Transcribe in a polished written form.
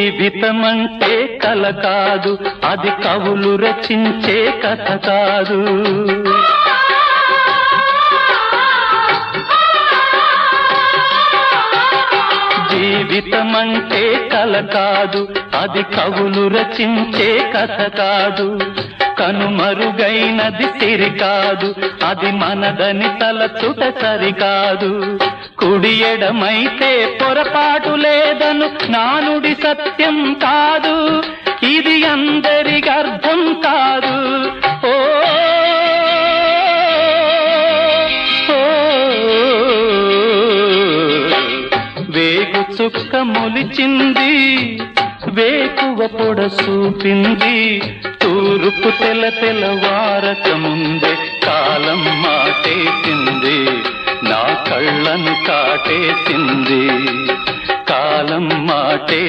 జీవితమంటే కల కాదు, అది కవులు రచించే కథ కాదు. జీవితమంటే కల కాదు, అది కవులు రచించే కథ కాదు. కనుమరుగైనది సిరి కాదు, అది మనదని తలచుట సరికాదు. కుడి ఎడమైతే పొరపాటు లేదను నానుడి సత్యం కాదు, ఇది అందరికి అర్థం కాదు. ఓ వేగు చుక్క మొలిచింది, వేకువ పొడ చూపింది, తూర్పు తెల్లవారక ముందే కాలం మాటేసింది, నా కళ్ళను కాటేసింది కాలం మాటే.